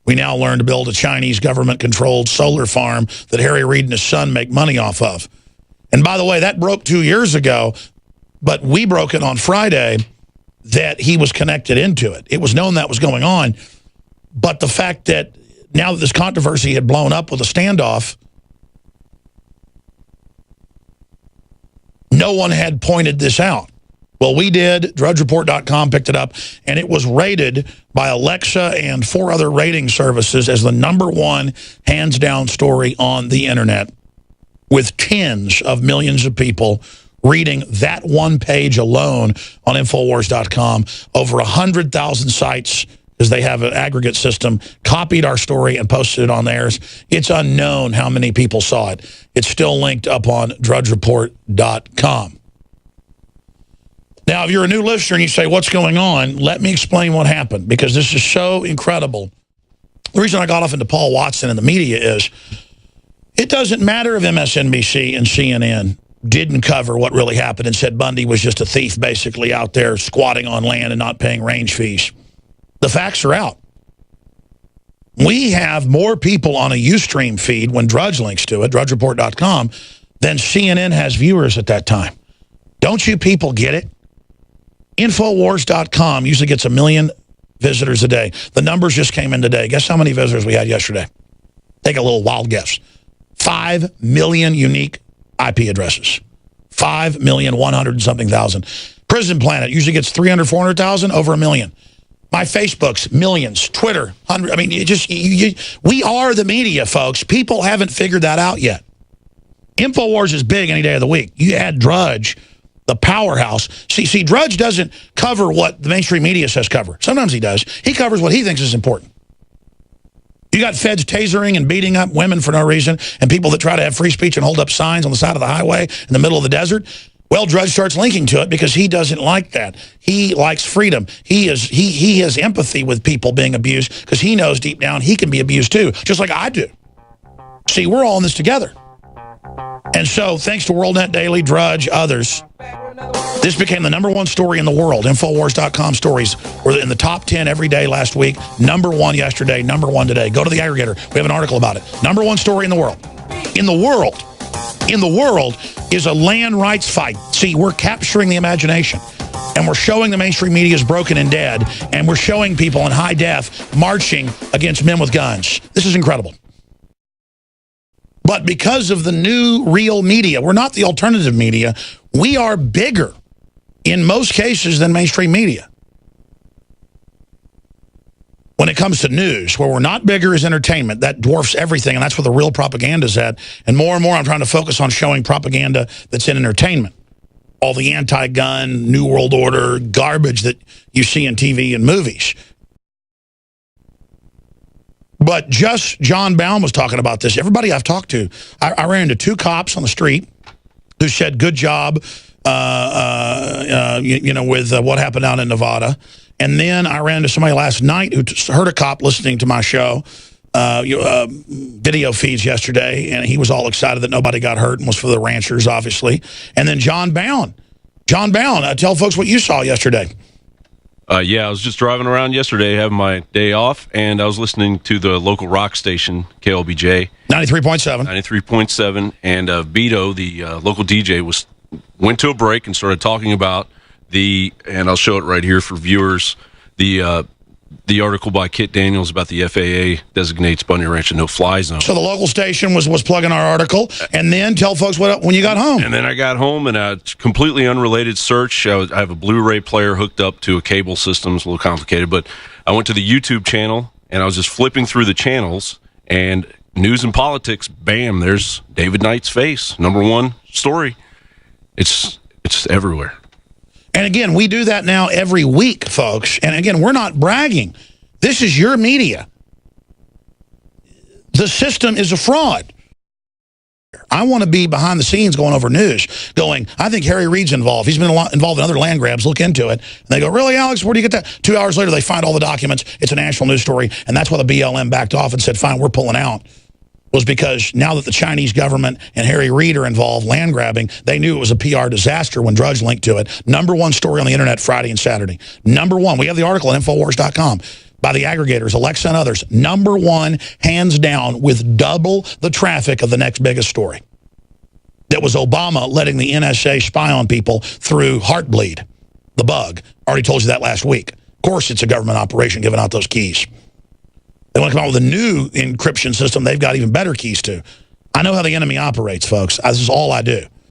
We now learn to build a Chinese government-controlled solar farm that Harry Reid and his son make money off of. And by the way, that broke 2 years ago, but we broke it on Friday that he was connected into it. It was known that was going on, but the fact that now that this controversy had blown up with a standoff, no one had pointed this out. Well, we did. DrudgeReport.com picked it up, and it was rated by Alexa and 4 other rating services as the #1 hands-down story on the internet, with tens of millions of people reading that one page alone on Infowars.com. Over 100,000 sites, because they have an aggregate system, copied our story and posted it on theirs. It's unknown how many people saw it. It's still linked up on DrudgeReport.com. Now, if you're a new listener and you say, what's going on, let me explain what happened, because this is so incredible. The reason I got off into Paul Watson and the media is it doesn't matter if MSNBC and CNN didn't cover what really happened and said Bundy was just a thief basically out there squatting on land and not paying range fees. The facts are out. We have more people on a Ustream feed when Drudge links to it, DrudgeReport.com, than CNN has viewers at that time. Don't you people get it? Infowars.com usually gets 1 million visitors a day. The numbers just came in today. Guess how many visitors we had yesterday? Take a little wild guess. 5 million unique IP addresses. 5,100,000 something. Prison Planet usually gets 300, 400,000, over 1 million. My Facebook's millions. Twitter, 100. I mean, we are the media, folks. People haven't figured that out yet. Infowars is big any day of the week. You add Drudge, the powerhouse. See, Drudge doesn't cover what the mainstream media says cover. Sometimes he does. He covers what he thinks is important. You got feds tasering and beating up women for no reason, and people that try to have free speech and hold up signs on the side of the highway in the middle of the desert. Well, Drudge starts linking to it because he doesn't like that. He likes freedom. He has empathy with people being abused because he knows deep down he can be abused too, just like I do. See, we're all in this together. And so, thanks to WorldNet Daily, Drudge, others, this became the #1 story in the world. Infowars.com stories were in the top 10 every day last week. #1 yesterday, #1 today. Go to the aggregator. We have an article about it. #1 story in the world. In the world is a land rights fight. See, we're capturing the imagination. And we're showing the mainstream media is broken and dead. And we're showing people in high def marching against men with guns. This is incredible. But because of the new real media, we're not the alternative media. We are bigger in most cases than mainstream media. When it comes to news, where we're not bigger is entertainment. That dwarfs everything, and that's where the real propaganda is at. And more I'm trying to focus on showing propaganda that's in entertainment. All the anti-gun, New World Order garbage that you see in TV and movies. But just John Baum was talking about this. Everybody I've talked to, I ran into 2 cops on the street who said, good job, with what happened out in Nevada. And then I ran into somebody last night who heard a cop listening to my show, video feeds yesterday, and he was all excited that nobody got hurt and was for the ranchers, obviously. And then John Baum, tell folks what you saw yesterday. Yeah, I was just driving around yesterday, having my day off, and I was listening to the local rock station, KLBJ. 93.7. 93.7, and Beto, the local DJ, went to a break and started talking about and I'll show it right here for viewers, the article by Kit Daniels about the FAA designates Bundy Ranch a no-fly zone. So the local station was plugging our article, and then tell folks when you got home. And then I got home, and a completely unrelated search. I have a Blu-ray player hooked up to a cable system. It's a little complicated, but I went to the YouTube channel, and I was just flipping through the channels, and news and politics, bam, there's David Knight's face. #1 story. It's everywhere. And again, we do that now every week, folks. And again, we're not bragging. This is your media. The system is a fraud. I want to be behind the scenes going over news, going, I think Harry Reid's involved. He's been involved in other land grabs. Look into it. And they go, really, Alex, where do you get that? 2 hours later, they find all the documents. It's a national news story. And that's why the BLM backed off and said, fine, we're pulling out. Was because now that the Chinese government and Harry Reid are involved land grabbing, they knew it was a PR disaster when Drudge linked to it. #1 story on the internet Friday and Saturday. #1. We have the article at Infowars.com. by the aggregators, Alexa and others, #1, hands down, with double the traffic of the next biggest story. That was Obama letting the NSA spy on people through Heartbleed, the bug. Already told you that last week. Of course it's a government operation giving out those keys. They want to come out with a new encryption system they've got even better keys to. I know how the enemy operates, folks. This is all I do.